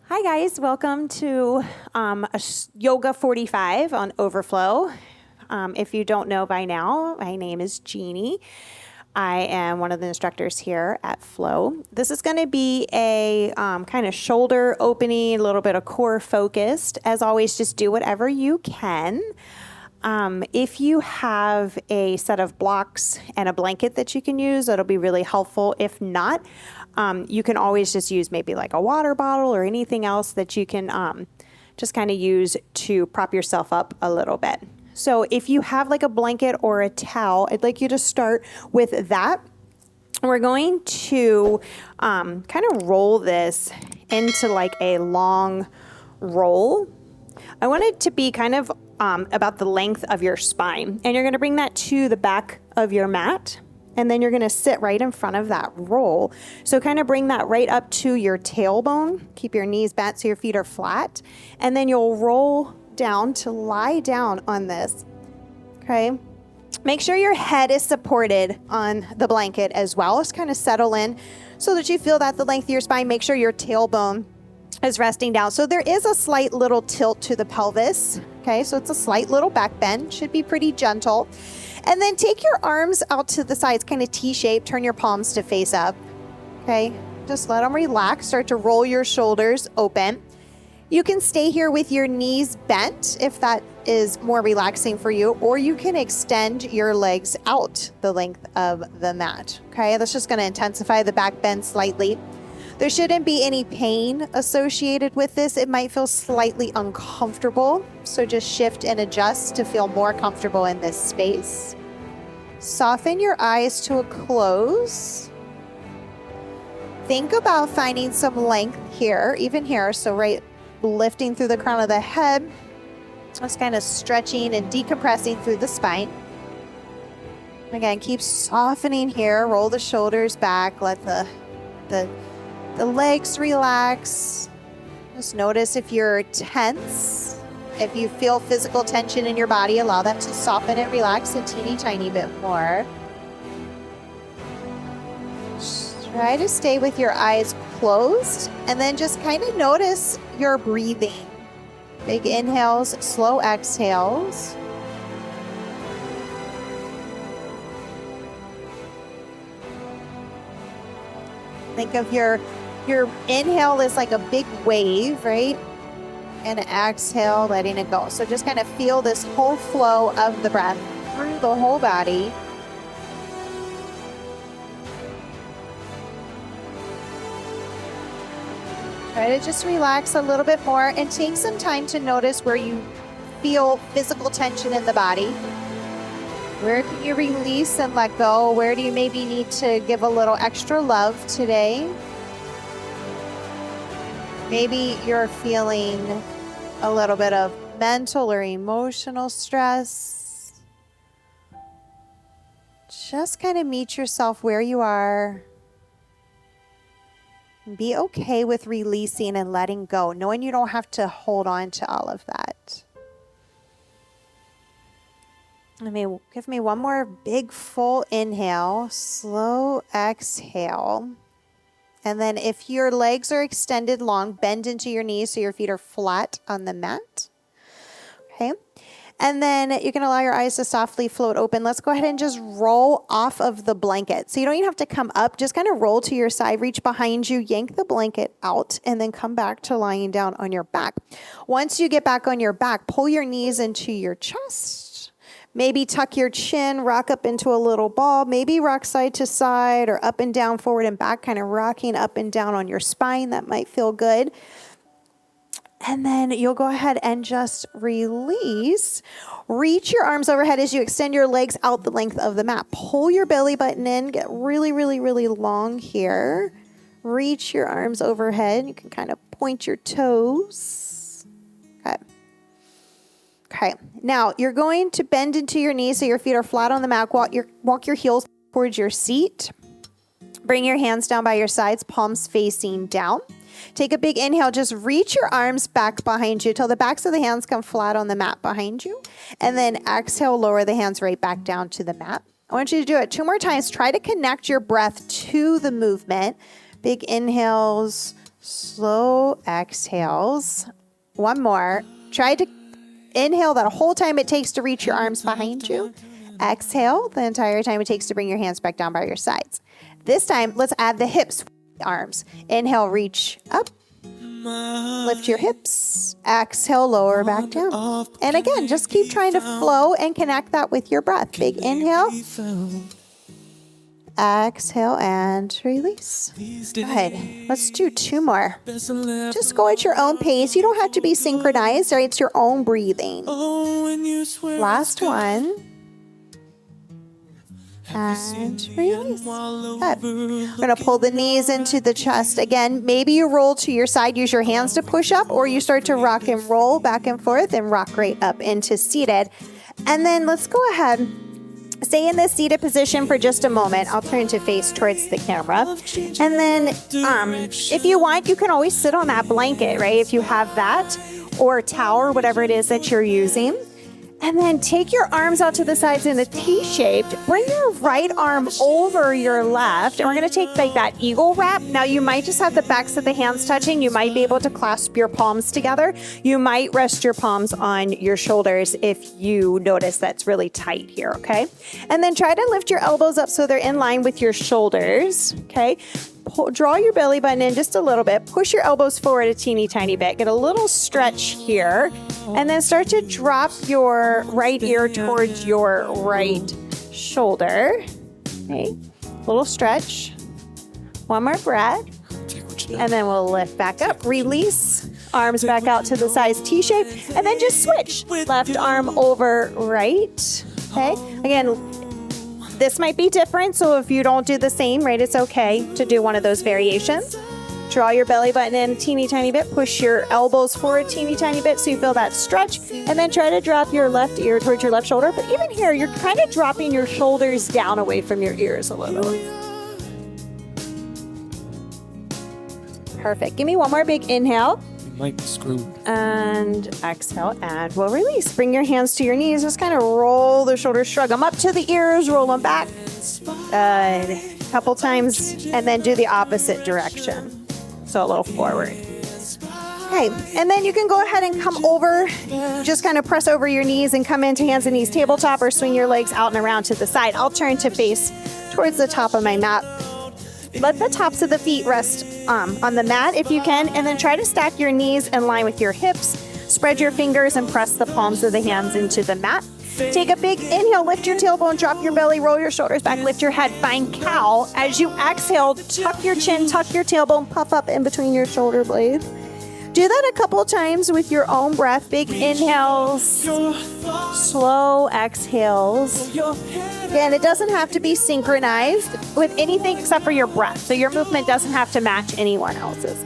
Hi guys, welcome to Yoga 45 on Overflow. If you don't know by now, my name is Jeanne. I am one of the instructors here at Flow. This is going to be a kind of shoulder opening, a little bit of core focused. As always, just do whatever you can. If you have a set of blocks and a blanket that you can use, that'll be really helpful. If not, you can always just use maybe like a water bottle or anything else that you can just kind of use to prop yourself up a little bit. So if you have like a blanket or a towel, I'd like you to start with that. We're going to kind of roll this into like a long roll. I want it to be kind of about the length of your spine. And you're going to bring that to the back of your mat. And then you're going to sit right in front of that roll. So kind of bring that right up to your tailbone. Keep your knees bent so your feet are flat. And then you'll roll down to lie down on this. Okay. Make sure your head is supported on the blanket as well. Just kind of settle in so that you feel that the length of your spine. Make sure your tailbone is resting down. So there is a slight little tilt to the pelvis. Okay, so it's a slight little back bend. Should be pretty gentle. And then take your arms out to the sides, kind of T-shape. Turn your palms to face up. Okay, just let them relax. Start to roll your shoulders open. You can stay here with your knees bent if that is more relaxing for you, or you can extend your legs out the length of the mat. Okay, that's just going to intensify the back bend slightly. There shouldn't be any pain associated with this. It might feel slightly uncomfortable, so just shift and adjust to feel more comfortable in this space. Soften your eyes to a close. Think about finding some length here, even here, so right lifting through the crown of the head, just kind of stretching and decompressing through the spine. Again, keep softening here. Roll the shoulders back. Let the legs relax. Just notice if you're tense. If you feel physical tension in your body, allow that to soften and relax a teeny tiny bit more. Try to stay with your eyes closed, and then just kind of notice your breathing. Big inhales, slow exhales. Think of your inhale is like a big wave, right? And exhale, letting it go. So just kind of feel this whole flow of the breath through the whole body. Try to just relax a little bit more and take some time to notice where you feel physical tension in the body. Where can you release and let go? Where do you maybe need to give a little extra love today? Maybe you're feeling a little bit of mental or emotional stress. Just kind of meet yourself where you are. Be okay with releasing and letting go, knowing you don't have to hold on to all of that. Give me one more big full inhale, slow exhale. And then if your legs are extended long, bend into your knees so your feet are flat on the mat. Okay. And then you can allow your eyes to softly float open. Let's go ahead and just roll off of the blanket. So you don't even have to come up, just kind of roll to your side, reach behind you, yank the blanket out, and then come back to lying down on your back. Once you get back on your back, pull your knees into your chest. Maybe tuck your chin, rock up into a little ball, maybe rock side to side or up and down, forward and back, kind of rocking up and down on your spine. That might feel good. And then you'll go ahead and just release. Reach your arms overhead as you extend your legs out the length of the mat. Pull your belly button in. Get really, really, really long here. Reach your arms overhead. You can kind of point your toes. Okay. Okay. Now you're going to bend into your knees so your feet are flat on the mat. Walk your heels towards your seat. Bring your hands down by your sides, palms facing down. Take a big inhale. Just reach your arms back behind you till the backs of the hands come flat on the mat behind you. And then exhale, lower the hands right back down to the mat. I want you to do it 2 more times. Try to connect your breath to the movement. Big inhales, Slow exhales. One more. Try to inhale that whole time it takes to reach your arms behind you. Exhale the entire time it takes to bring your hands back down by your sides. This time, let's add the hips, arms. Inhale, reach up. Lift your hips. Exhale, lower back down. And again, just keep trying to flow and connect that with your breath. Big inhale. Exhale and release. Good. Let's do 2 more. Just go at your own pace. You don't have to be synchronized, right? It's your own breathing. Last one. And release. Good. We're going to pull the knees into the chest. Again, maybe you roll to your side, use your hands to push up, or you start to rock and roll back and forth and rock right up into seated. And then let's go ahead. Stay in this seated position for just a moment. I'll turn to face towards the camera. And then if you want, you can always sit on that blanket, right? If you have that, or a towel, or whatever it is that you're using. And then take your arms out to the sides in a T-shaped. Bring your right arm over your left. And we're going to take like that eagle wrap. Now you might just have the backs of the hands touching. You might be able to clasp your palms together. You might rest your palms on your shoulders if you notice that's really tight here, okay? And then try to lift your elbows up so they're in line with your shoulders, okay? Draw your belly button in just a little bit. Push your elbows forward a teeny tiny bit. Get a little stretch here. And then start to drop your right ear towards your right shoulder. Okay. Little stretch. One more breath. And then we'll lift back up. Release. Arms back out to the sides, T-shape. And then just switch. Left arm over right. Okay. Again, this might be different, so if you don't do the same, right, it's okay to do one of those variations. Draw your belly button in a teeny tiny bit. Push your elbows forward a teeny tiny bit so you feel that stretch. And then try to drop your left ear towards your left shoulder. But even here, you're kind of dropping your shoulders down away from your ears a little. Perfect. Give me one more big inhale. Might be screwed. And exhale, and we'll release. Bring your hands to your knees. Just kind of roll the shoulders, shrug them up to the ears, roll them back. Good. Couple times, and then do the opposite direction. So a little forward. Okay, and then you can go ahead and come over. Just kind of press over your knees and come into hands and knees tabletop, or swing your legs out and around to the side. I'll turn to face towards the top of my mat. Let the tops of the feet rest on the mat if you can, and then try to stack your knees in line with your hips. Spread your fingers and press the palms of the hands into the mat. Take a big inhale, lift your tailbone, drop your belly, roll your shoulders back, lift your head, find cow. As you exhale, tuck your chin, tuck your tailbone, puff up in between your shoulder blades. Do that a couple times with your own breath. Big inhales, slow exhales. Again, it doesn't have to be synchronized with anything except for your breath. So your movement doesn't have to match anyone else's.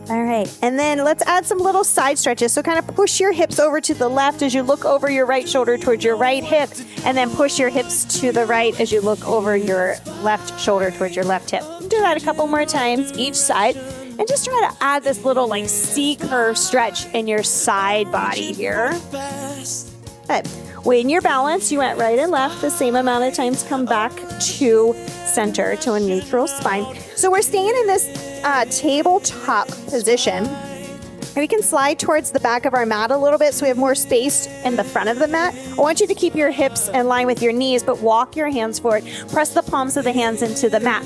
All right, and then let's add some little side stretches. So kind of push your hips over to the left as you look over your right shoulder towards your right hip, and then push your hips to the right as you look over your left shoulder towards your left hip. Do that a couple more times each side. And just try to add this little like C-curve stretch in your side body here. Good. When you're balanced, you went right and left the same amount of times. Come back to center, to a neutral spine. So we're staying in this tabletop position. We can slide towards the back of our mat a little bit so we have more space in the front of the mat. I want you to keep your hips in line with your knees, but walk your hands forward. Press the palms of the hands into the mat.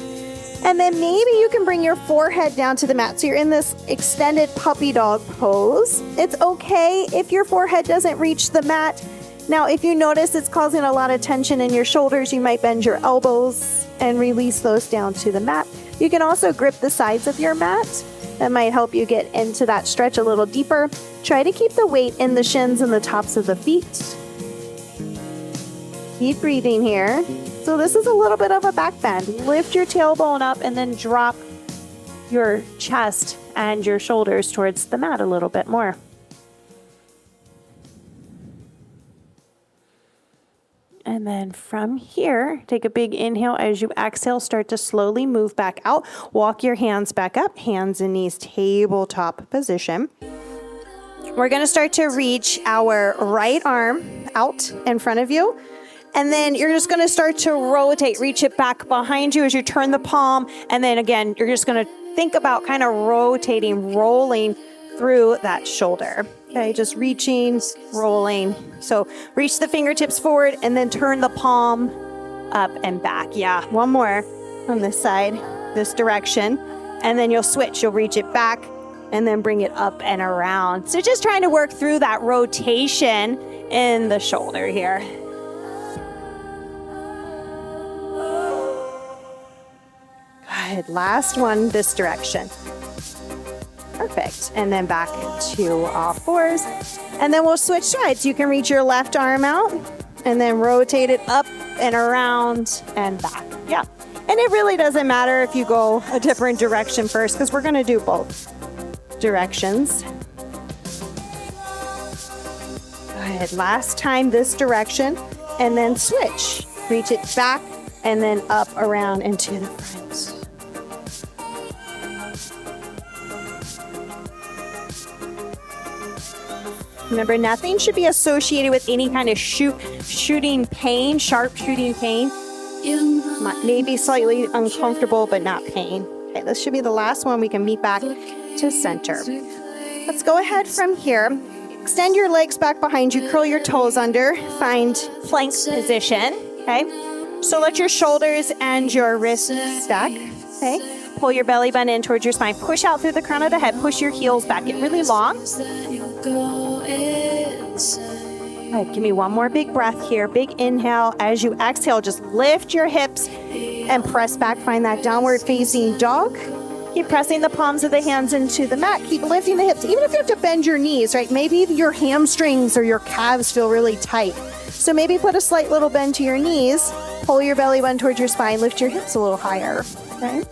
And then maybe you can bring your forehead down to the mat. So you're in this extended puppy dog pose. It's okay if your forehead doesn't reach the mat. Now, if you notice it's causing a lot of tension in your shoulders, you might bend your elbows and release those down to the mat. You can also grip the sides of your mat. That might help you get into that stretch a little deeper. Try to keep the weight in the shins and the tops of the feet. Keep breathing here. So this is a little bit of a back bend. Lift your tailbone up and then drop your chest and your shoulders towards the mat a little bit more. And then from here, take a big inhale. As you exhale, start to slowly move back out. Walk your hands back up, hands and knees tabletop position. We're going to start to reach our right arm out in front of you. And then you're just going to start to rotate, reach it back behind you as you turn the palm. And then again, you're just going to think about kind of rotating, rolling through that shoulder. Okay, just reaching, rolling. So reach the fingertips forward and then turn the palm up and back. Yeah, one more on this side, this direction. And then you'll switch. You'll reach it back and then bring it up and around. So just trying to work through that rotation in the shoulder here. Good. Last one this direction. Perfect. And then back to all fours. And then we'll switch sides. You can reach your left arm out and then rotate it up and around and back. Yeah. And it really doesn't matter if you go a different direction first, because we're going to do both directions. Good. Last time this direction, and then switch. Reach it back and then up, around, and to the front. Remember, nothing should be associated with any kind of shooting pain, sharp shooting pain. Maybe slightly uncomfortable, but not pain. Okay, this should be the last one. We can meet back to center. Let's go ahead from here. Extend your legs back behind you, curl your toes under, find plank position, okay? So let your shoulders and your wrists stack, okay? Pull your belly button in towards your spine. Push out through the crown of the head. Push your heels back. Get really long. All right, give me one more big breath here. Big inhale. As you exhale, just lift your hips and press back. Find that downward facing dog. Keep pressing the palms of the hands into the mat. Keep lifting the hips. Even if you have to bend your knees, right? Maybe your hamstrings or your calves feel really tight. So maybe put a slight little bend to your knees. Pull your belly button towards your spine. Lift your hips a little higher, okay?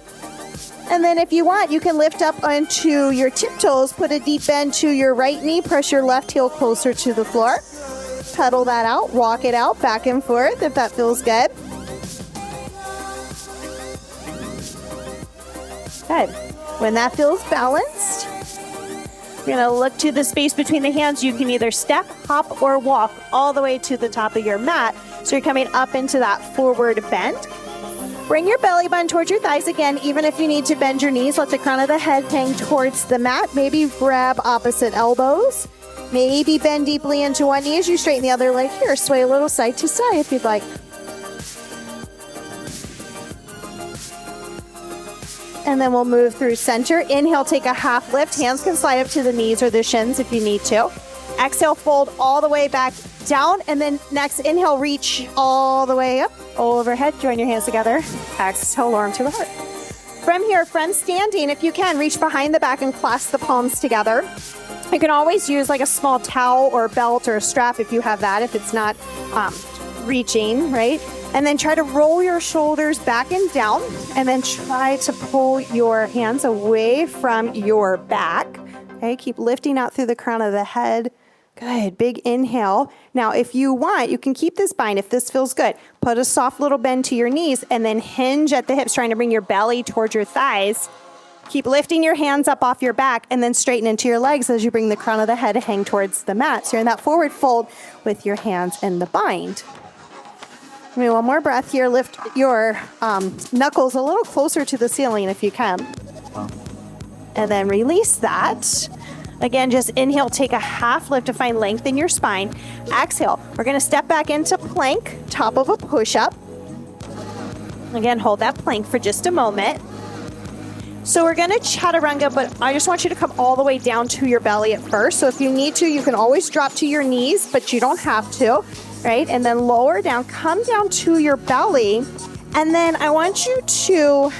And then if you want, you can lift up onto your tiptoes, put a deep bend to your right knee, press your left heel closer to the floor. Pedal that out, walk it out, back and forth if that feels good. Good. When that feels balanced, you're gonna look to the space between the hands. You can either step, hop, or walk all the way to the top of your mat. So you're coming up into that forward bend. Bring your belly button towards your thighs again. Even if you need to bend your knees, let the crown of the head hang towards the mat. Maybe grab opposite elbows. Maybe bend deeply into one knee as you straighten the other leg here. Sway a little side to side if you'd like. And then we'll move through center. Inhale, take a half lift. Hands can slide up to the knees or the shins if you need to. Exhale, fold all the way back down. And then next, inhale, reach all the way up, overhead. Join your hands together. Exhale, arm to the heart. From here, friend standing, if you can, reach behind the back and clasp the palms together. You can always use like a small towel or belt or a strap if you have that, if it's not reaching, right? And then try to roll your shoulders back and down, and then try to pull your hands away from your back. Okay, keep lifting out through the crown of the head. Good, big inhale. Now, if you want, you can keep this bind if this feels good. Put a soft little bend to your knees and then hinge at the hips, trying to bring your belly towards your thighs. Keep lifting your hands up off your back and then straighten into your legs as you bring the crown of the head hang towards the mat. So you're in that forward fold with your hands in the bind. Give me one more breath here. Lift your knuckles a little closer to the ceiling if you can. And then release that. Again, just inhale, take a half lift to find length in your spine. Exhale, we're gonna step back into plank, top of a push-up. Again, hold that plank for just a moment. So we're gonna chaturanga, but I just want you to come all the way down to your belly at first. So if you need to, you can always drop to your knees, but you don't have to, right? And then lower down, come down to your belly. And then I want you to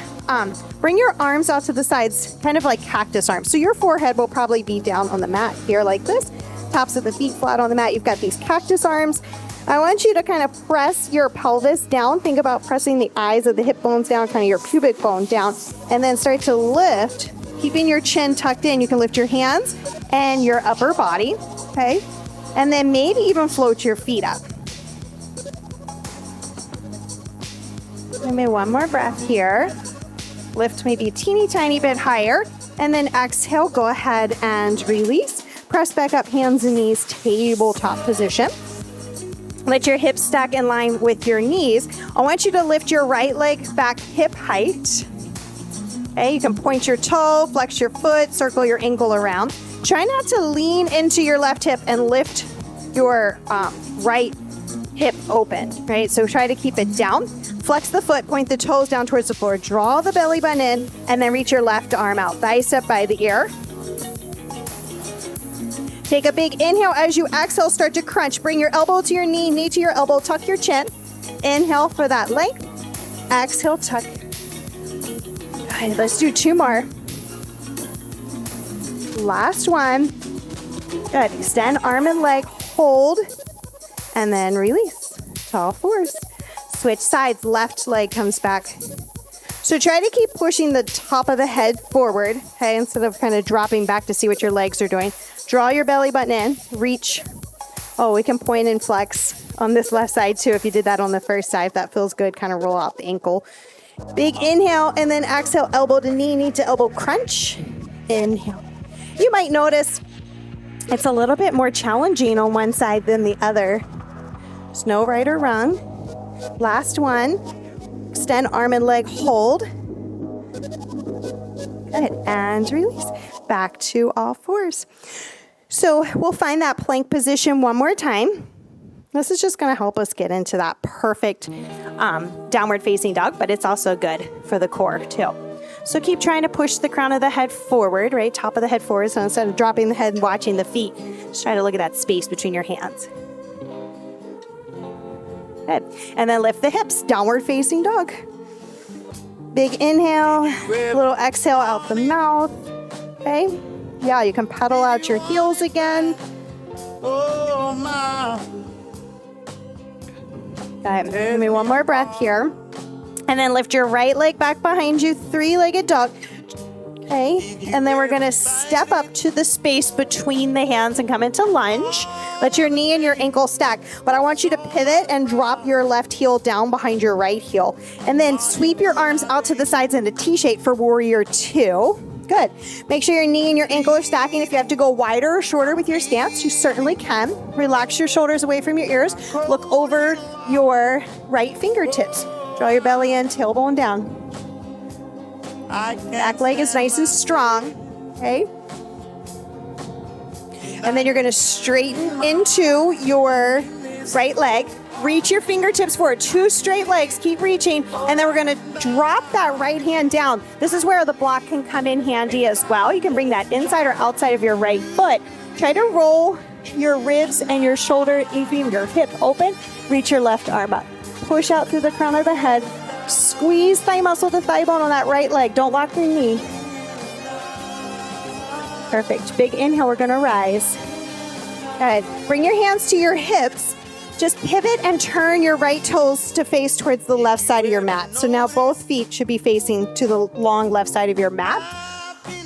bring your arms out to the sides, kind of like cactus arms. So your forehead will probably be down on the mat here like this. Tops of the feet flat on the mat. You've got these cactus arms. I want you to kind of press your pelvis down. Think about pressing the eyes of the hip bones down, kind of your pubic bone down, and then start to lift, keeping your chin tucked in. You can lift your hands and your upper body, okay? And then maybe even float your feet up. Give me one more breath here. Lift maybe a teeny tiny bit higher, and then exhale, go ahead and release. Press back up, hands and knees, tabletop position. Let your hips stack in line with your knees. I want you to lift your right leg back hip height. Okay, you can point your toe, flex your foot, circle your ankle around. Try not to lean into your left hip and lift your right hip open, right? So try to keep it down. Flex the foot, point the toes down towards the floor, draw the belly button in, and then reach your left arm out, bicep by the ear. Take a big inhale. As you exhale, start to crunch. Bring your elbow to your knee, knee to your elbow, tuck your chin. Inhale for that length. Exhale, tuck. Okay, let's do 2 more. Last one. Good. Extend arm and leg, hold, and then release to all fours. Switch sides, left leg comes back. So try to keep pushing the top of the head forward, okay, instead of kind of dropping back to see what your legs are doing. Draw your belly button in, reach. Oh, we can point and flex on this left side too if you did that on the first side. If that feels good, kind of roll out the ankle. Big inhale, and then exhale, elbow to knee to elbow crunch. Inhale. You might notice it's a little bit more challenging on one side than the other. There's no right or wrong. Last one. Extend arm and leg, hold. Good, and release. Back to all fours. So we'll find that plank position one more time. This is just gonna help us get into that perfect downward facing dog, but it's also good for the core too. So keep trying to push the crown of the head forward, right? Top of the head forward. So instead of dropping the head and watching the feet, just try to look at that space between your hands. Good. And then lift the hips, downward facing dog. Big inhale, little exhale out the mouth. Okay. Yeah, you can pedal out your heels again. Oh, my. Okay, give me one more breath here. And then lift your right leg back behind you, 3-legged dog. Okay, and then we're gonna step up to the space between the hands and come into lunge. Let your knee and your ankle stack. But I want you to pivot and drop your left heel down behind your right heel. And then sweep your arms out to the sides in a T-shape for warrior 2. Good. Make sure your knee and your ankle are stacking. If you have to go wider or shorter with your stance, you certainly can. Relax your shoulders away from your ears. Look over your right fingertips. Draw your belly in, tailbone down. Back leg is nice and strong. Okay. And then you're going to straighten into your right leg. Reach your fingertips forward. 2 straight legs. Keep reaching. And then we're going to drop that right hand down. This is where the block can come in handy as well. You can bring that inside or outside of your right foot. Try to roll your ribs and your shoulder, even your hip open. Reach your left arm up. Push out through the crown of the head. Squeeze thigh muscle to thigh bone on that right leg. Don't lock your knee. Perfect. Big inhale. We're going to rise. Good. Bring your hands to your hips. Just pivot and turn your right toes to face towards the left side of your mat. So now both feet should be facing to the long left side of your mat.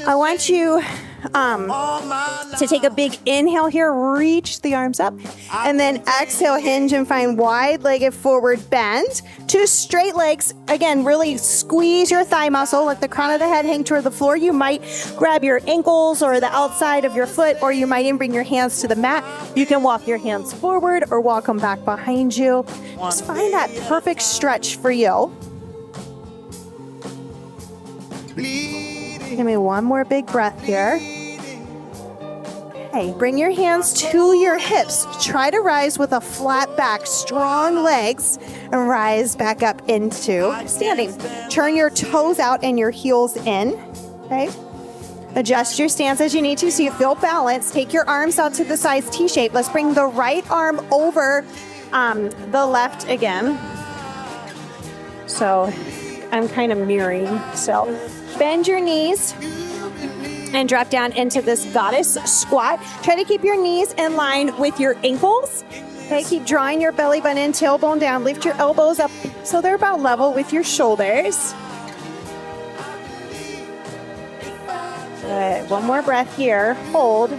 I want you to take a big inhale here, reach the arms up, and then exhale, hinge and find wide-legged forward bend. 2 straight legs. Again, really squeeze your thigh muscle. Let the crown of the head hang toward the floor. You might grab your ankles or the outside of your foot, or you might even bring your hands to the mat. You can walk your hands forward or walk them back behind you. Just find that perfect stretch for you. Give me one more big breath here. Okay, bring your hands to your hips. Try to rise with a flat back, strong legs, and rise back up into standing. Turn your toes out and your heels in, okay? Adjust your stance as you need to so you feel balanced. Take your arms out to the sides, T-shape. Let's bring the right arm over the left again. So I'm kind of mirroring, so bend your knees and drop down into this goddess squat. Try to keep your knees in line with your ankles. Okay, keep drawing your belly button in, tailbone down. Lift your elbows up so they're about level with your shoulders. Good. One more breath here. Hold.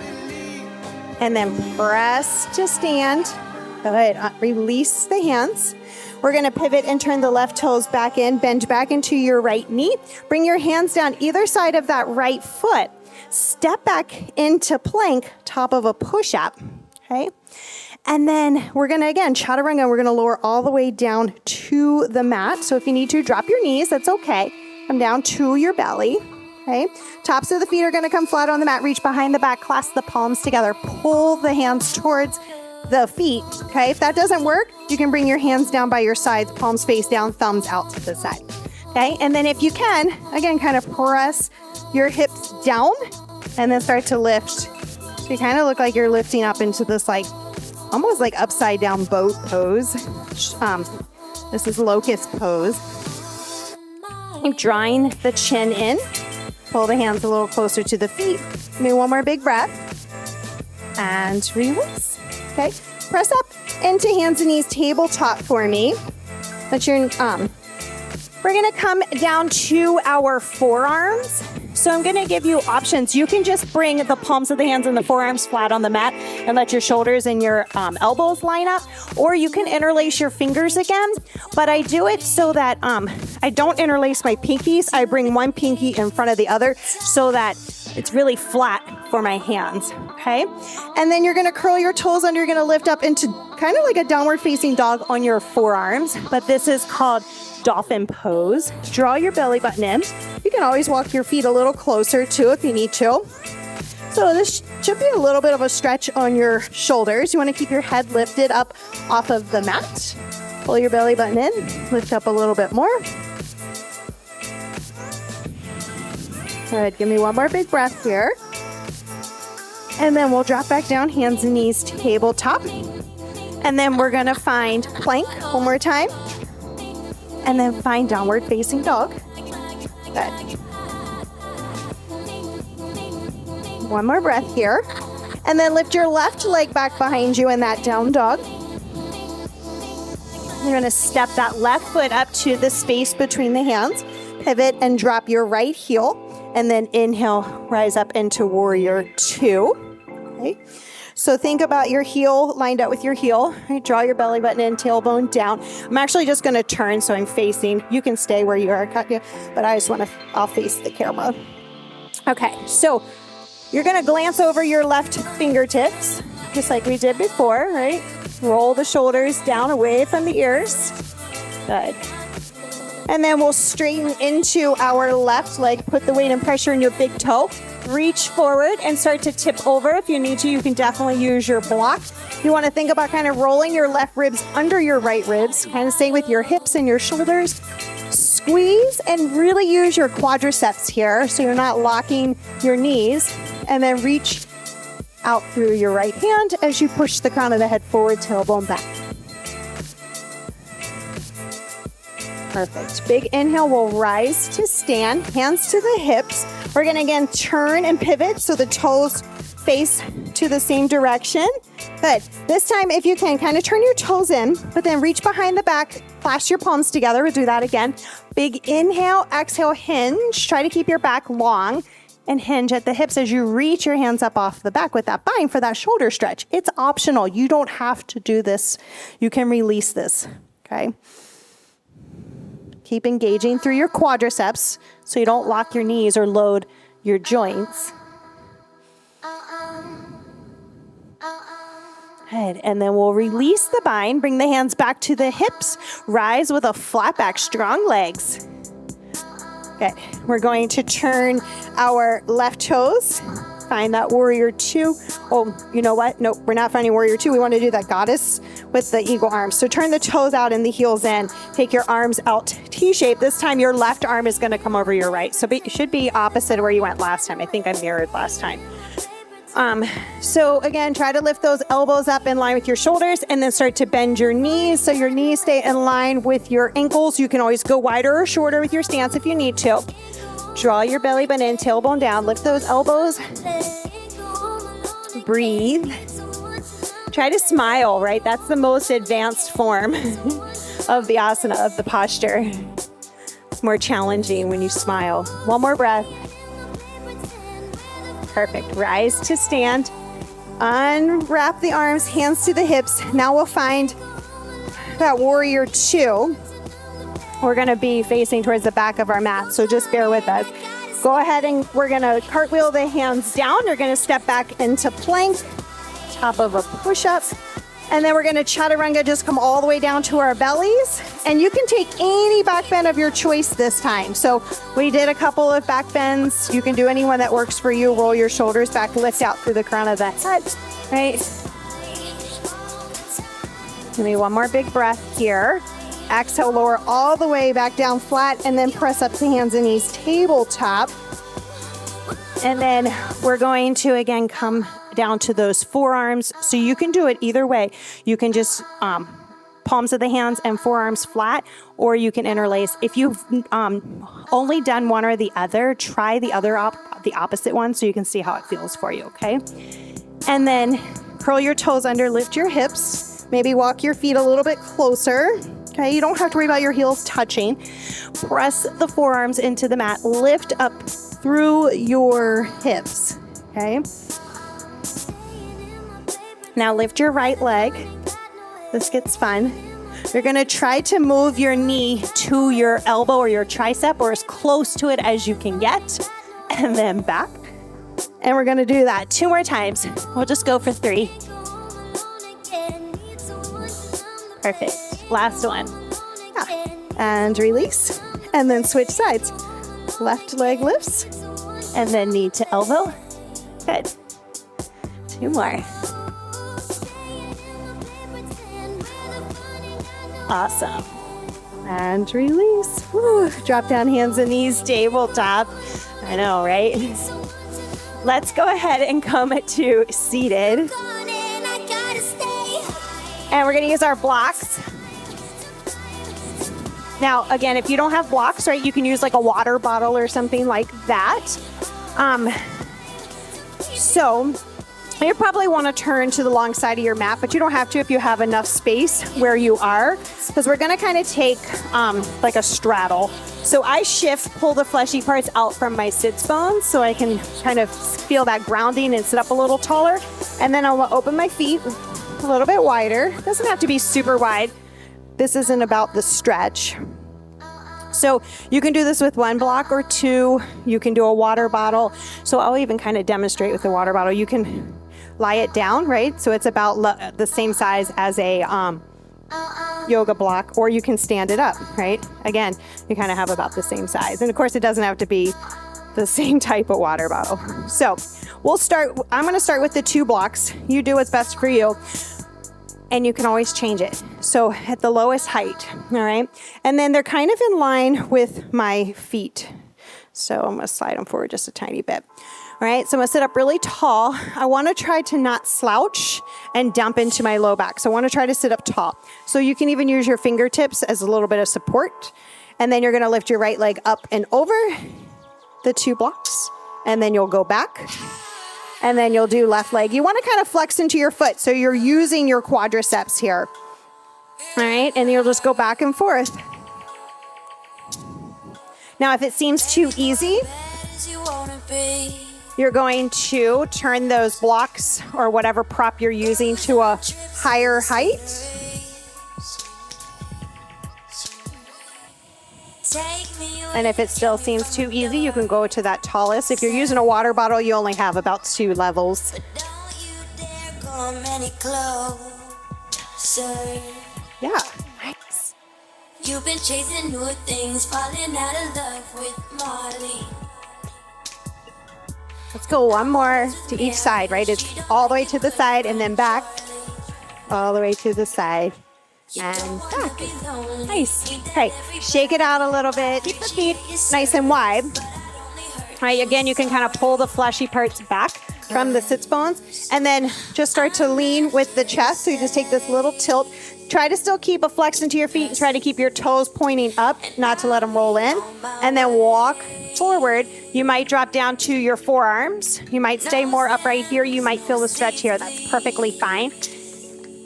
And then press to stand. Good. Release the hands. We're going to pivot and turn the left toes back in, bend back into your right knee. Bring your hands down either side of that right foot. Step back into plank, top of a push-up, okay? And then we're going to, again, chaturanga, we're going to lower all the way down to the mat. So if you need to, drop your knees, that's okay. Come down to your belly. Okay. Tops of the feet are going to come flat on the mat. Reach behind the back. Clasp the palms together. Pull the hands towards the feet. Okay. If that doesn't work, you can bring your hands down by your sides, palms face down, thumbs out to the side. Okay. And then if you can, again, kind of press your hips down and then start to lift. So you kind of look like you're lifting up into this like almost like upside down boat pose. This is locust pose. Keep drawing the chin in. Pull the hands a little closer to the feet. Maybe one more big breath. And release. Okay. Press up into hands and knees, tabletop for me. Let your we're going to come down to our forearms. So I'm going to give you options. You can just bring the palms of the hands and the forearms flat on the mat and let your shoulders and your elbows line up. Or you can interlace your fingers again. But I do it so that I don't interlace my pinkies. I bring one pinky in front of the other so that it's really flat for my hands. Okay. And then you're going to curl your toes under. You're going to lift up into kind of like a downward facing dog on your forearms. But this is called dolphin pose. Draw your belly button in. You can always walk your feet a little closer too if you need to. So this should be a little bit of a stretch on your shoulders. You want to keep your head lifted up off of the mat. Pull your belly button in. Lift up a little bit more. Good. Give me one more big breath here. And then we'll drop back down, hands and knees, tabletop. And then we're going to find plank one more time. And then find downward facing dog. Good. One more breath here. And then lift your left leg back behind you in that down dog. You're going to step that left foot up to the space between the hands. Pivot and drop your right heel. And then inhale, rise up into warrior two. Okay. So think about your heel lined up with your heel. Right? Draw your belly button in, tailbone down. I'm actually just going to turn so I'm facing. You can stay where you are, Katya, but I just want to, I'll face the camera. Okay, so you're going to glance over your left fingertips, just like we did before, right? Roll the shoulders down away from the ears. Good. And then we'll straighten into our left leg. Put the weight and pressure in your big toe. Reach forward and start to tip over. If you need to, you can definitely use your block. You want to think about kind of rolling your left ribs under your right ribs. Kind of stay with your hips and your shoulders. Squeeze and really use your quadriceps here so you're not locking your knees. And then reach out through your right hand as you push the crown of the head forward, tailbone back. Perfect. Big inhale, we'll rise to stand, hands to the hips. We're going to again turn and pivot so the toes face to the same direction. Good. This time, if you can, kind of turn your toes in, but then reach behind the back, clasp your palms together. We'll do that again. Big inhale, exhale, hinge. Try to keep your back long and hinge at the hips as you reach your hands up off the back with that bind for that shoulder stretch. It's optional. You don't have to do this. You can release this. Okay. Keep engaging through your quadriceps so you don't lock your knees or load your joints. Good. And then we'll release the bind, bring the hands back to the hips, rise with a flat back, strong legs. Good. We're going to turn our left toes. Find that warrior two. Oh, you know what? Nope, we're not finding warrior two. We want to do that goddess with the eagle arms. So turn the toes out and the heels in. Take your arms out T-shape. This time your left arm is going to come over your right. So it should be opposite of where you went last time. I think I mirrored last time. So again, try to lift those elbows up in line with your shoulders and then start to bend your knees so your knees stay in line with your ankles. You can always go wider or shorter with your stance if you need to. Draw your belly button in, tailbone down. Lift those elbows. Breathe. Try to smile, right? That's the most advanced form of the asana, of the posture. It's more challenging when you smile. One more breath. Perfect. Rise to stand. Unwrap the arms, hands to the hips. Now we'll find that warrior two. We're going to be facing towards the back of our mat, so just bear with us. Go ahead and we're going to cartwheel the hands down. You're going to step back into plank, top of a push-up, And then we're gonna chaturanga, just come all the way down to our bellies. And you can take any back bend of your choice this time. So we did a couple of back bends. You can do any one that works for you. Roll your shoulders back, lift out through the crown of the head, right? Give me one more big breath here. Exhale, lower all the way back down flat, and then press up to hands and knees, tabletop. And then we're going to, again, come down to those forearms. So you can do it either way. You can just palms of the hands and forearms flat, or you can interlace. If you've only done one or the other, try the opposite one so you can see how it feels for you, okay? And then curl your toes under, lift your hips, maybe walk your feet a little bit closer, okay? You don't have to worry about your heels touching. Press the forearms into the mat, lift up through your hips, okay? Now lift your right leg. This gets fun. You're gonna try to move your knee to your elbow or your tricep, or as close to it as you can get, and then back. And we're gonna do that 2 more times. We'll just go for 3. Perfect. Last one. Yeah. And release. And then switch sides. Left leg lifts. And then knee to elbow. Good. 2 more. Awesome. And release. Woo. Drop down hands and knees, tabletop. I know, right? Let's go ahead and come to seated. And we're going to use our blocks. Now, again, if you don't have blocks, right, you can use like a water bottle or something like that. So you probably want to turn to the long side of your mat, but you don't have to if you have enough space where you are, because we're going to kind of take like a straddle. So I pull the fleshy parts out from my sits bones so I can kind of feel that grounding and sit up a little taller. And then I'll open my feet a little bit wider. Doesn't have to be super wide. This isn't about the stretch. So you can do this with 1 block or 2. You can do a water bottle. So I'll even kind of demonstrate with the water bottle. You can lie it down, right? So it's about the same size as a yoga block, or you can stand it up, right? Again, you kind of have about the same size. And of course, it doesn't have to be the same type of water bottle. So I'm going to start with the 2 blocks. You do what's best for you. And you can always change it. So at the lowest height, all right? And then they're kind of in line with my feet. So I'm gonna slide them forward just a tiny bit. All right, so I'm gonna sit up really tall. I wanna try to not slouch and dump into my low back. So I wanna try to sit up tall. So you can even use your fingertips as a little bit of support. And then you're gonna lift your right leg up and over the 2 blocks. And then you'll go back. And then you'll do left leg. You want to kind of flex into your foot, so you're using your quadriceps here. All right, and you'll just go back and forth. Now, if it seems too easy, you're going to turn those blocks or whatever prop you're using to a higher height. And if it still seems too easy, you can go to that tallest. If you're using a water bottle, you only have about 2 levels. Yeah. Nice. You've been chasing new things, falling out of love with Molly. Let's go 1 more to each side, right? It's all the way to the side and then back. All the way to the side. And back. Nice. Okay, shake it out a little bit. Keep the feet nice and wide. All right, again, you can kind of pull the fleshy parts back from the sits bones, and then just start to lean with the chest. So you just take this little tilt. Try to still keep a flex into your feet. Try to keep your toes pointing up, not to let them roll in. And then walk forward. You might drop down to your forearms. You might stay more upright here. You might feel the stretch here. That's perfectly fine.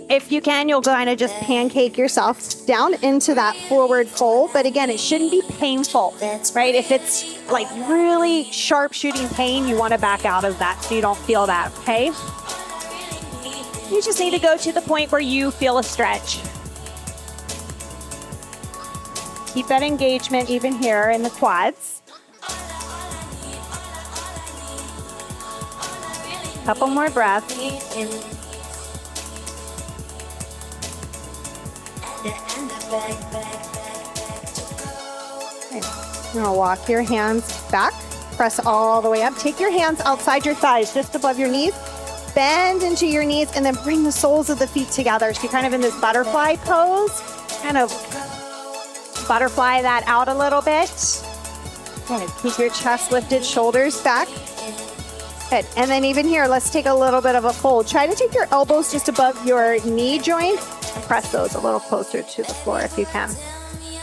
If you can, you'll kind of just pancake yourself down into that forward fold. But again, it shouldn't be painful, right? If it's like really sharp shooting pain, you want to back out of that so you don't feel that, okay? You just need to go to the point where you feel a stretch. Keep that engagement even here in the quads. Couple more breaths. You're gonna walk your hands back, press all the way up. Take your hands outside your thighs, just above your knees. Bend into your knees and then bring the soles of the feet together. So you're kind of in this butterfly pose. Kind of butterfly that out a little bit. Good. Keep your chest lifted, shoulders back. Good. And then even here, let's take a little bit of a fold. Try to take your elbows just above your knee joints and press those a little closer to the floor if you can.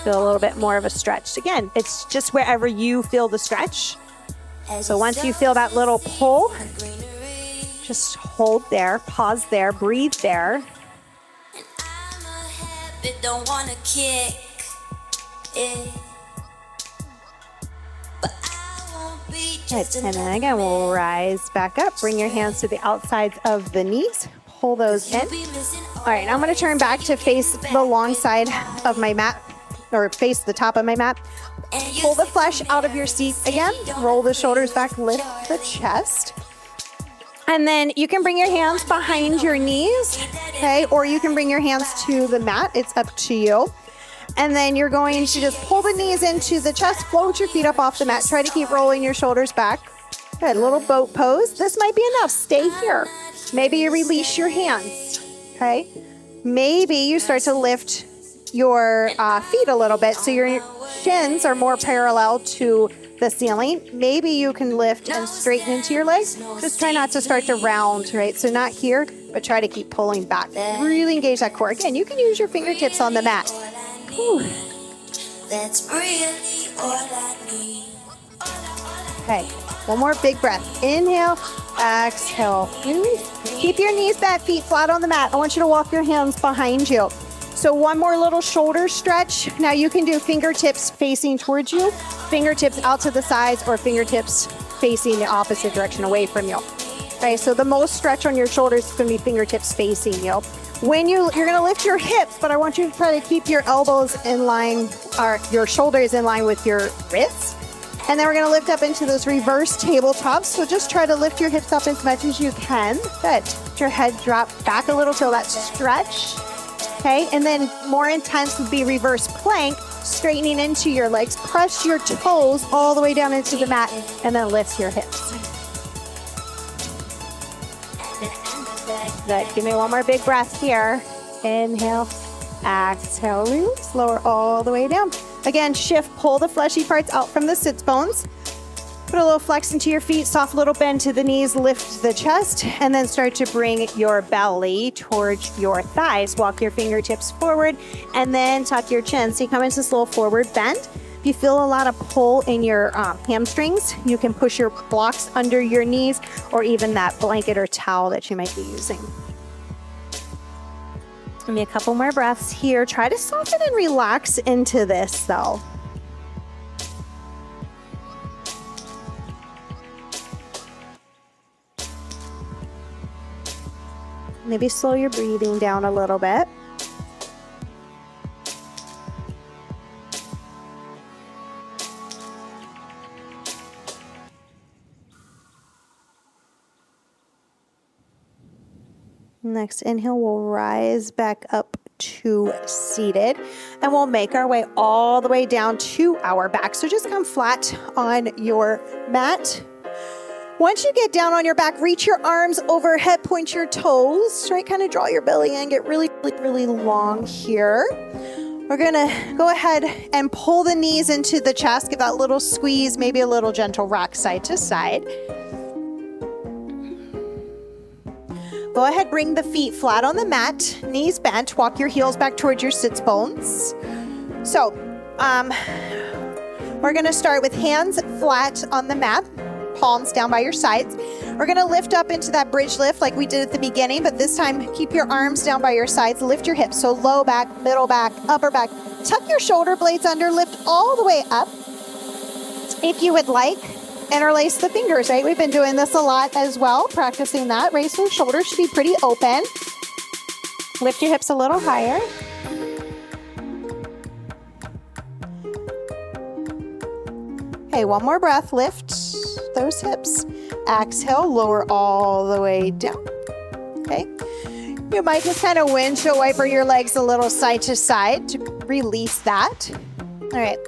Feel a little bit more of a stretch. Again, it's just wherever you feel the stretch. So once you feel that little pull, just hold there, pause there, breathe there. Don't wanna kick it. But I won't be just And then again, we'll rise back up. Bring your hands to the outsides of the knees. Pull those in. All right, now I'm going to turn back to face the long side of my mat, or face the top of my mat. Pull the flesh out of your seat again. Roll the shoulders back, lift the chest. And then you can bring your hands behind your knees, okay? Or you can bring your hands to the mat. It's up to you. And then you're going to just pull the knees into the chest, float your feet up off the mat. Try to keep rolling your shoulders back. Good, little boat pose. This might be enough. Stay here. Maybe you release your hands, okay? Maybe you start to lift your feet a little bit so your shins are more parallel to the ceiling. Maybe you can lift and straighten into your legs. Just try not to start to round, right? So not here, but try to keep pulling back. Really engage that core. Again, you can use your fingertips on the mat. Whew. That's really all I need. Okay, one more big breath. Inhale, exhale. Release. Keep your knees bent, feet flat on the mat. I want you to walk your hands behind you. So one more little shoulder stretch. Now you can do fingertips facing towards you, fingertips out to the sides, or fingertips facing the opposite direction away from you. Okay, so the most stretch on your shoulders is going to be fingertips facing you. When you're going to lift your hips, but I want you to try to keep your elbows in line, or your shoulders in line with your wrists. And then we're going to lift up into those reverse tabletops. So just try to lift your hips up as much as you can. Good. Let your head drop back a little, feel that stretch. Okay, and then more intense would be reverse plank, straightening into your legs. Press your toes all the way down into the mat, and then lift your hips. Good. Give me one more big breath here. Inhale, exhale, release, lower all the way down. Again, shift, pull the fleshy parts out from the sits bones. Put a little flex into your feet, soft little bend to the knees, lift the chest, and then start to bring your belly towards your thighs. Walk your fingertips forward, and then tuck your chin. So you come into this little forward bend. If you feel a lot of pull in your hamstrings, you can push your blocks under your knees, or even that blanket or towel that you might be using. Give me a couple more breaths here. Try to soften and relax into this, though. Maybe slow your breathing down a little bit. Next inhale, we'll rise back up to seated, and we'll make our way all the way down to our back. So just come flat on your mat. Once you get down on your back, reach your arms overhead, point your toes, right? Kind of draw your belly in, get really, really long here. We're gonna go ahead and pull the knees into the chest, give that little squeeze, maybe a little gentle rock side to side. Go ahead, bring the feet flat on the mat, knees bent, walk your heels back towards your sits bones. So, we're gonna start with hands flat on the mat, palms down by your sides. We're gonna lift up into that bridge lift like we did at the beginning, but this time keep your arms down by your sides, lift your hips. So low back, middle back, upper back. Tuck your shoulder blades under, lift all the way up. If you would like, interlace the fingers, right? We've been doing this a lot as well, practicing that. Raise those shoulders should be pretty open. Lift your hips a little higher. Okay, one more breath. Lift those hips. Exhale, lower all the way down. Okay. You might just kind of windshield wiper your legs a little side to side to release that. All right.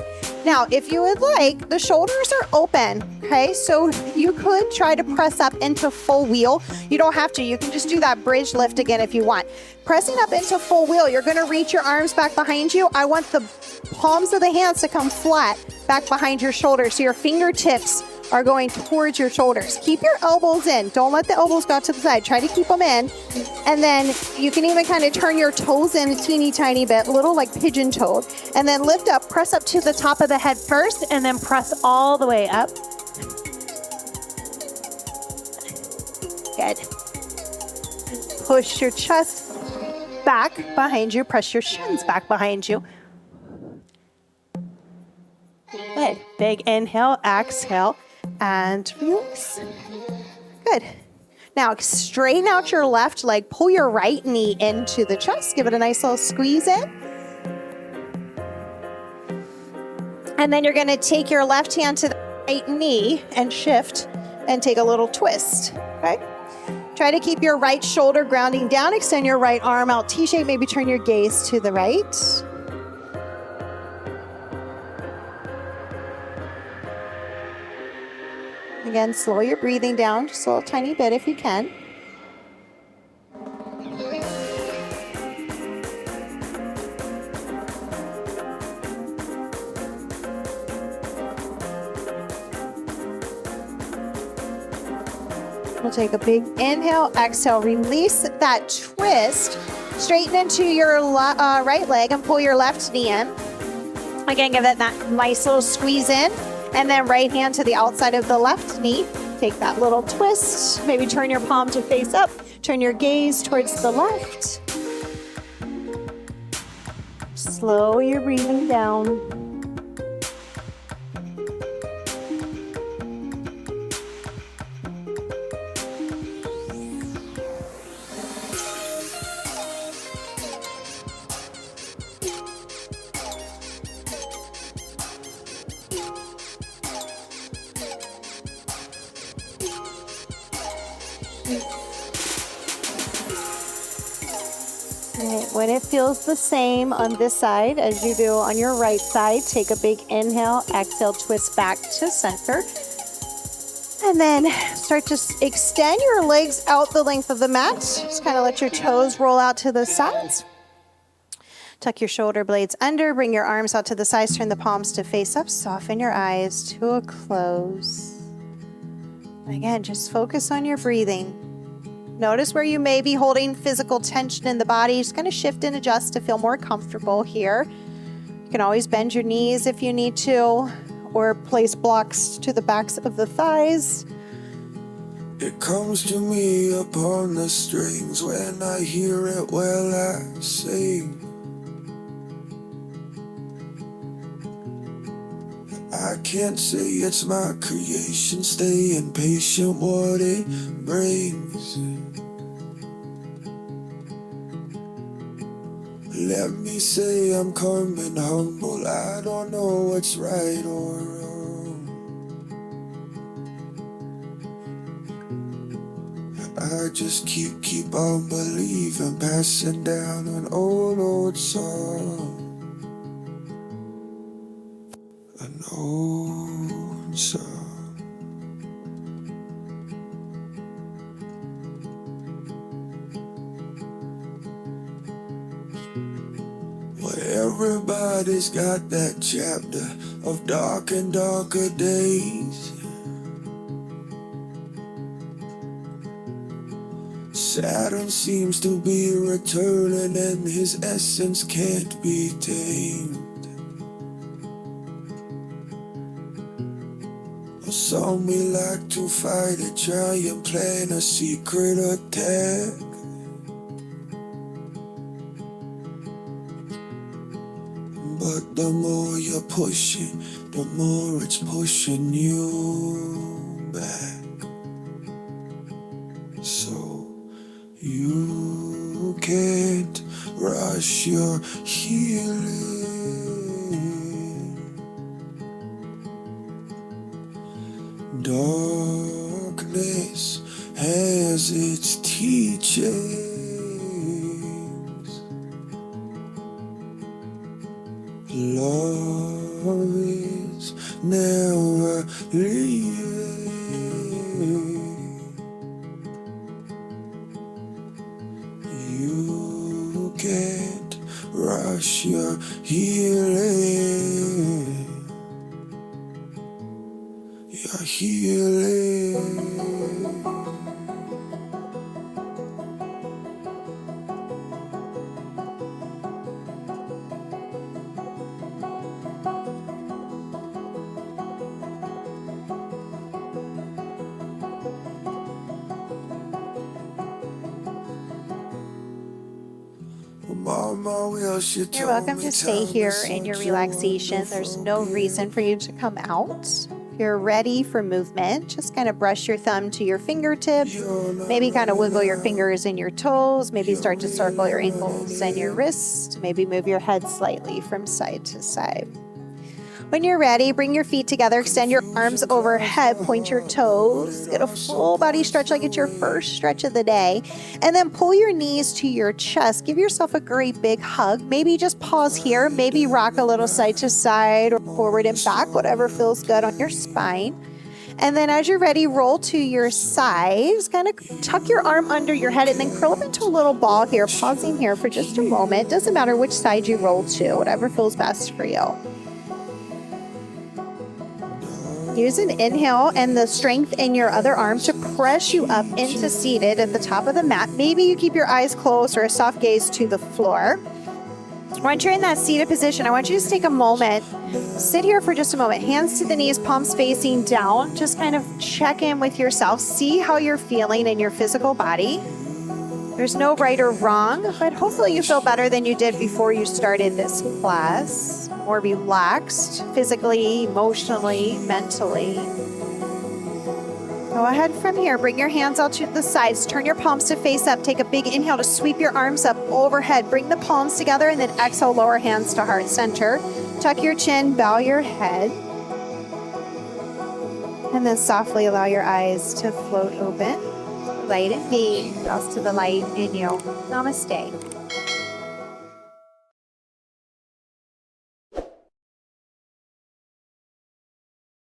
Now, if you would like, the shoulders are open, okay? So you could try to press up into full wheel. You don't have to. You can just do that bridge lift again if you want. Pressing up into full wheel, you're going to reach your arms back behind you. I want the palms of the hands to come flat back behind your shoulders. So your fingertips are going towards your shoulders. Keep your elbows in. Don't let the elbows go to the side. Try to keep them in. And then you can even kind of turn your toes in a teeny tiny bit, a little like pigeon-toed. And then lift up, press up to the top of the head first, and then press all the way up. Good. Push your chest back behind you. Press your shins back behind you. Good. Big inhale, exhale, and release. Good. Now, straighten out your left leg. Pull your right knee into the chest. Give it a nice little squeeze in. And then you're going to take your left hand to the right knee and shift and take a little twist. Okay? Try to keep your right shoulder grounding down. Extend your right arm out T-shape. Maybe turn your gaze to the right. Again, slow your breathing down just a little tiny bit if you can. We'll take a big inhale, exhale, release that twist. Straighten into your right leg and pull your left knee in. Again, give it that nice little squeeze in. And then right hand to the outside of the left knee. Take that little twist. Maybe turn your palm to face up. Turn your gaze towards the left. Slow your breathing down. When it feels the same on this side as you do on your right side, take a big inhale, exhale, twist back to center. And then start to extend your legs out the length of the mat. Just kind of let your toes roll out to the sides. Tuck your shoulder blades under, bring your arms out to the sides, turn the palms to face up, soften your eyes to a close. Again, just focus on your breathing. Notice where you may be holding physical tension in the body. Just kind of shift and adjust to feel more comfortable here. You can always bend your knees if you need to, or place blocks to the backs of the thighs. It comes to me upon the strings when I hear it, well, I sing. I can't say it's my creation, staying patient what it brings. Let me say I'm coming humble, I don't know what's right or wrong. I just keep on believing, passing down an old song. An old song. Well, everybody's got that chapter of dark and darker days. Saturn seems to be returning and his essence can't be tamed. Some we like to fight it, try and plan a secret attack. But the more you're pushing, the more it's pushing you back. So you can't rush your healing. Darkness has its teachings. love is never leaving. You can't rush your healing. Your healing. Mama, well, she You're told welcome me to stay time here is in your such a relaxation. There's no wonderful reason for you to come out. If you're ready for movement, just kind of brush your thumb to your fingertips. Maybe kind of wiggle your fingers and your toes. Maybe start to circle your ankles and your wrists. Maybe move your head slightly from side to side. When you're ready, bring your feet together, extend your arms overhead, point your toes, get a full body stretch like it's your first stretch of the day, and then pull your knees to your chest. Give yourself a great big hug. Maybe just pause here, maybe rock a little side to side or forward and back, whatever feels good on your spine. And then as you're ready, roll to your sides, kind of tuck your arm under your head and then curl up into a little ball here, pausing here for just a moment. Doesn't matter which side you roll to, whatever feels best for you. Use an inhale and the strength in your other arm to press you up into seated at the top of the mat. Maybe you keep your eyes closed or a soft gaze to the floor. Once you're in that seated position, I want you to just take a moment. Sit here for just a moment. Hands to the knees, palms facing down. Just kind of check in with yourself. See how you're feeling in your physical body. There's no right or wrong, but hopefully you feel better than you did before you started this class. More relaxed, physically, emotionally, mentally. Go ahead from here. Bring your hands out to the sides. Turn your palms to face up. Take a big inhale to sweep your arms up overhead. Bring the palms together and then exhale, lower hands to heart center. Tuck your chin, bow your head. And then softly allow your eyes to float open. Light and being, bows to the light in you. Namaste.